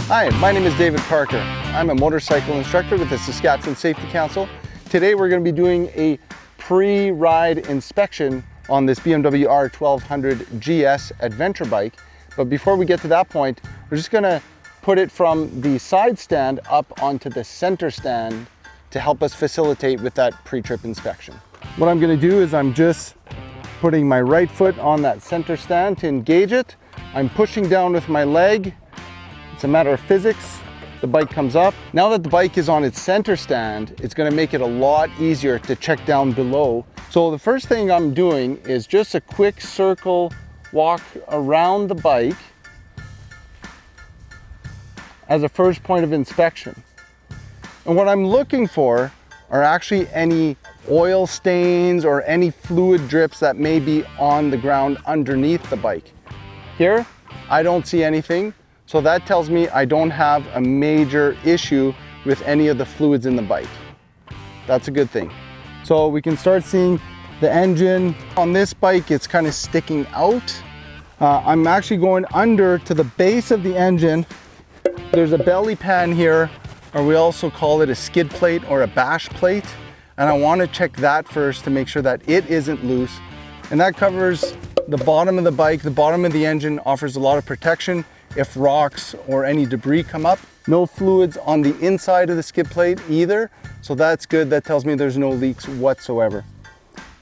Hi, my name is David Parker. I'm a motorcycle instructor with the Saskatchewan Safety Council. Today we're going to be doing a pre-ride inspection on this BMW R1200 GS adventure bike. But before we get to that point, we're just going to put it from the side stand up onto the center stand to help us facilitate with that pre-trip inspection. What I'm going to do is I'm just putting my right foot on that center stand to engage it. I'm pushing down with my leg. It's a matter of physics. The bike comes up. Now that the bike is on its center stand, it's going to make it a lot easier to check down below. So the first thing I'm doing is just a quick circle walk around the bike as a first point of inspection. And what I'm looking for are actually any oil stains or any fluid drips that may be on the ground underneath the bike. Here, I don't see anything. So that tells me I don't have a major issue with any of the fluids in the bike. That's a good thing. So we can start seeing the engine. On this bike, it's kind of sticking out. I'm actually going under to the base of the engine. There's a belly pan here, or we also call it a skid plate or a bash plate. And I want to check that first to make sure that it isn't loose. And that covers the bottom of the bike. The bottom of the engine offers a lot of protection if rocks or any debris come up. No fluids on the inside of the skid plate either, so that's good. That tells me there's no leaks whatsoever.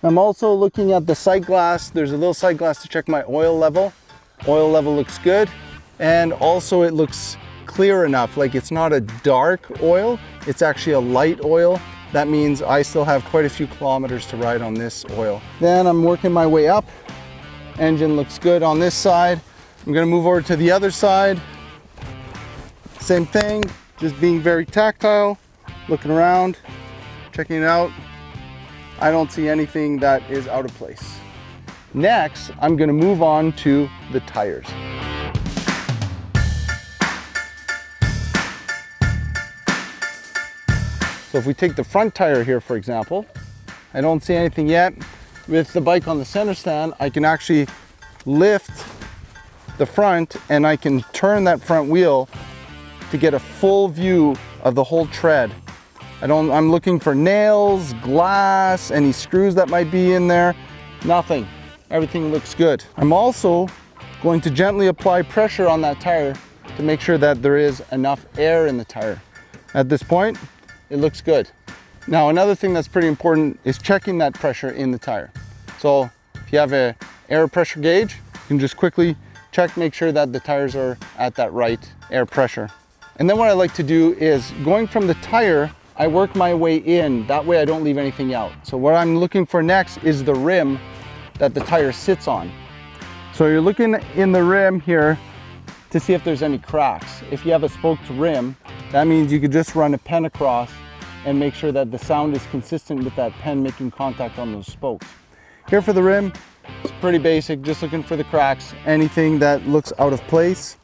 I'm also looking at the sight glass. There's a little sight glass to check my oil level. Oil level looks good, and also it looks clear enough, like it's not a dark oil, it's actually a light oil. That means I still have quite a few kilometers to ride on this oil. Then I'm working my way up. Engine looks good on this side. I'm gonna move over to the other side. Same thing, just being very tactile, looking around, checking it out. I don't see anything that is out of place. Next, I'm gonna move on to the tires. So if we take the front tire here, for example, I don't see anything yet. With the bike on the center stand, I can actually lift the front and I can turn that front wheel to get a full view of the whole tread. I'm looking for nails, glass, any screws that might be in there. Nothing. Everything looks good. I'm also going to gently apply pressure on that tire to make sure that there is enough air in the tire. At this point, it looks good. Now, another thing that's pretty important is checking that pressure in the tire. So if you have an air pressure gauge, you can just quickly check, make sure that the tires are at that right air pressure. And then what I like to do is, going from the tire, I work my way in. That way I don't leave anything out. So what I'm looking for next is the rim that the tire sits on. So you're looking in the rim here to see if there's any cracks. If you have a spoked rim, that means you could just run a pen across and make sure that the sound is consistent with that pen making contact on those spokes. Here for the rim, it's pretty basic, just looking for the cracks, anything that looks out of place.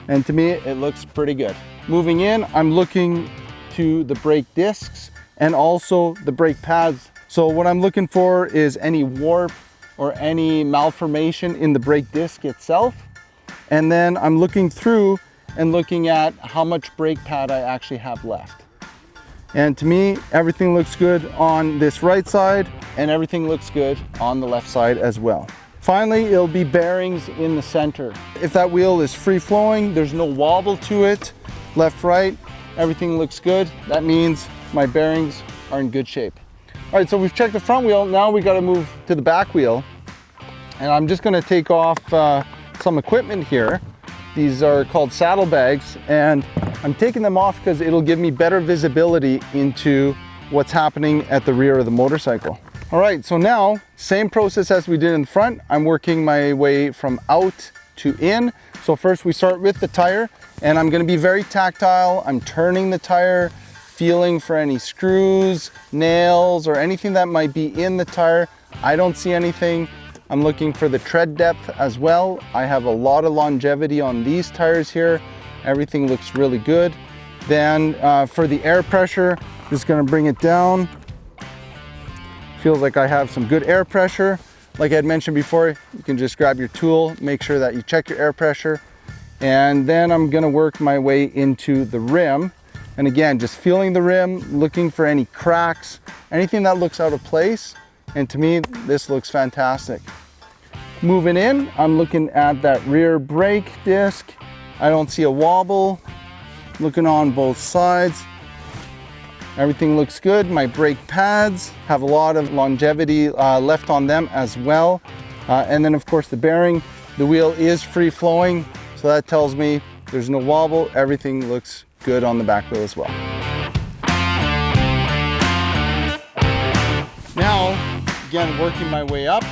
And to me, it looks pretty good. Moving in, I'm looking to the brake discs and also the brake pads. So what I'm looking for is any warp or any malformation in the brake disc itself. And then I'm looking through and looking at how much brake pad I actually have left. And to me, everything looks good on this right side and everything looks good on the left side as well. Finally, it'll be bearings in the center. If that wheel is free flowing, there's no wobble to it, left, right, everything looks good. That means my bearings are in good shape. All right, so we've checked the front wheel. Now we got to move to the back wheel. And I'm just going to take off some equipment here. These are called saddlebags, and I'm taking them off because it'll give me better visibility into what's happening at the rear of the motorcycle. All right, so now, same process as we did in the front. I'm working my way from out to in. So first we start with the tire, and I'm gonna be very tactile. I'm turning the tire, feeling for any screws, nails, or anything that might be in the tire. I don't see anything. I'm looking for the tread depth as well. I have a lot of longevity on these tires here. Everything looks really good. Then for the air pressure, just gonna bring it down. Feels like I have some good air pressure. Like I had mentioned before, you can just grab your tool, make sure that you check your air pressure. And then I'm gonna work my way into the rim. And again, just feeling the rim, looking for any cracks, anything that looks out of place. And to me, this looks fantastic. Moving in, I'm looking at that rear brake disc. I don't see a wobble. Looking on both sides. Everything looks good. My brake pads have a lot of longevity left on them as well. And then of course the bearing, the wheel is free flowing. So that tells me there's no wobble. Everything looks good on the back wheel as well. Now, again, working my way up,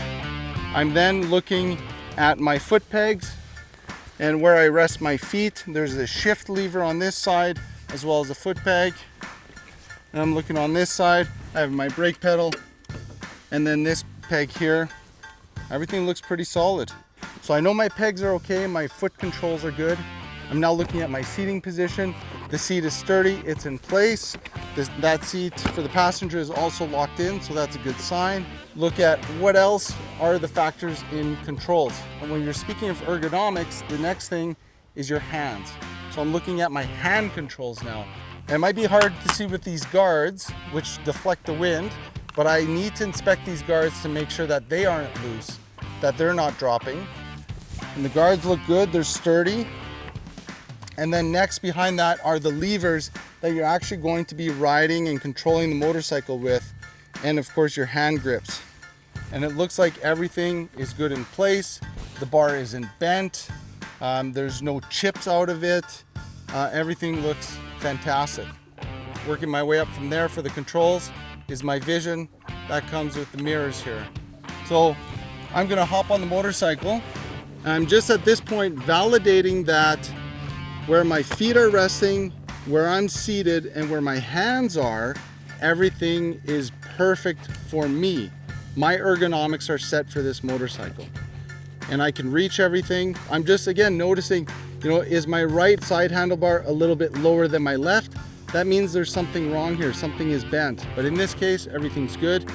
I'm then looking at my foot pegs and where I rest my feet. There's a shift lever on this side as well as a foot peg. And I'm looking on this side, I have my brake pedal and then this peg here. Everything looks pretty solid. So I know my pegs are okay, my foot controls are good. I'm now looking at my seating position. The seat is sturdy, it's in place. That seat for the passenger is also locked in, so that's a good sign. Look at what else are the factors in controls. And when you're speaking of ergonomics, the next thing is your hands. So I'm looking at my hand controls now. And it might be hard to see with these guards, which deflect the wind, but I need to inspect these guards to make sure that they aren't loose, that they're not dropping. And the guards look good, they're sturdy. And then next behind that are the levers that you're actually going to be riding and controlling the motorcycle with. And of course your hand grips. And it looks like everything is good in place. The bar isn't bent. There's no chips out of it. Everything looks fantastic. Working my way up from there for the controls is my vision. That comes with the mirrors here. So I'm gonna hop on the motorcycle. I'm just at this point validating that where my feet are resting, where I'm seated, and where my hands are, everything is perfect for me. My ergonomics are set for this motorcycle. And I can reach everything. I'm just, again, noticing, is my right side handlebar a little bit lower than my left? That means there's something wrong here, something is bent. But in this case, everything's good.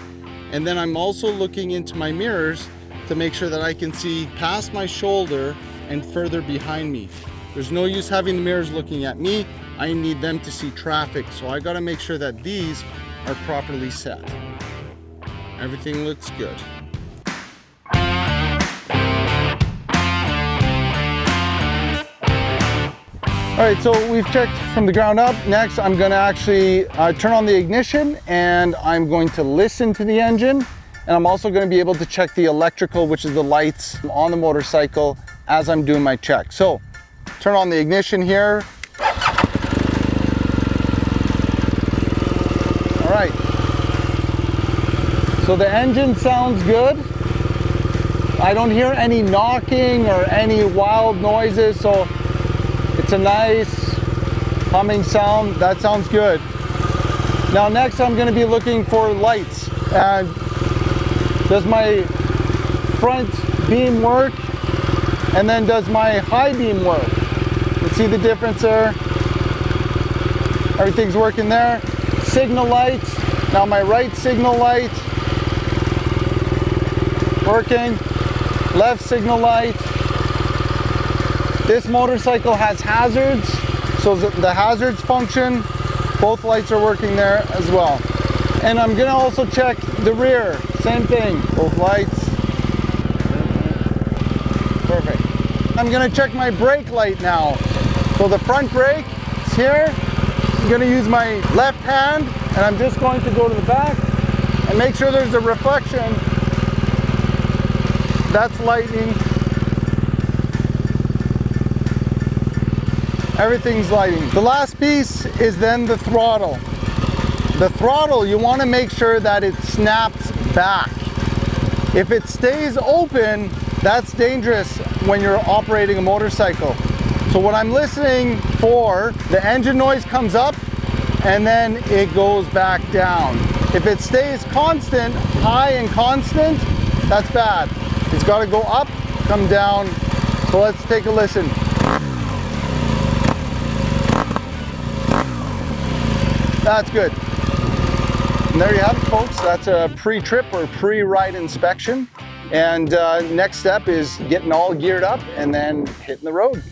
And then I'm also looking into my mirrors to make sure that I can see past my shoulder and further behind me. There's no use having the mirrors looking at me. I need them to see traffic. So I gotta make sure that these are properly set. Everything looks good. All right, so we've checked from the ground up. Next, I'm gonna actually turn on the ignition and I'm going to listen to the engine. And I'm also gonna be able to check the electrical, which is the lights on the motorcycle as I'm doing my check. So, turn on the ignition here. All right. So the engine sounds good. I don't hear any knocking or any wild noises, so it's a nice humming sound. That sounds good. Now next I'm gonna be looking for lights. And does my front beam work? And then does my high beam work? You see the difference there? Everything's working there. Signal lights. Now my right signal light working. Left signal light. This motorcycle has hazards, so the hazards function. Both lights are working there as well. And I'm gonna also check the rear. Same thing, both lights. Perfect. I'm gonna check my brake light now. So the front brake is here. I'm gonna use my left hand and I'm just going to go to the back and make sure there's a reflection. That's lighting. Everything's lighting. The last piece is then the throttle. The throttle, you want to make sure that it snaps back. If it stays open, that's dangerous when you're operating a motorcycle. So what I'm listening for, the engine noise comes up and then it goes back down. If it stays constant, high and constant, that's bad. It's got to go up, come down. So let's take a listen. That's good. And there you have it, folks. That's a pre-trip or pre-ride inspection. And next step is getting all geared up and then hitting the road.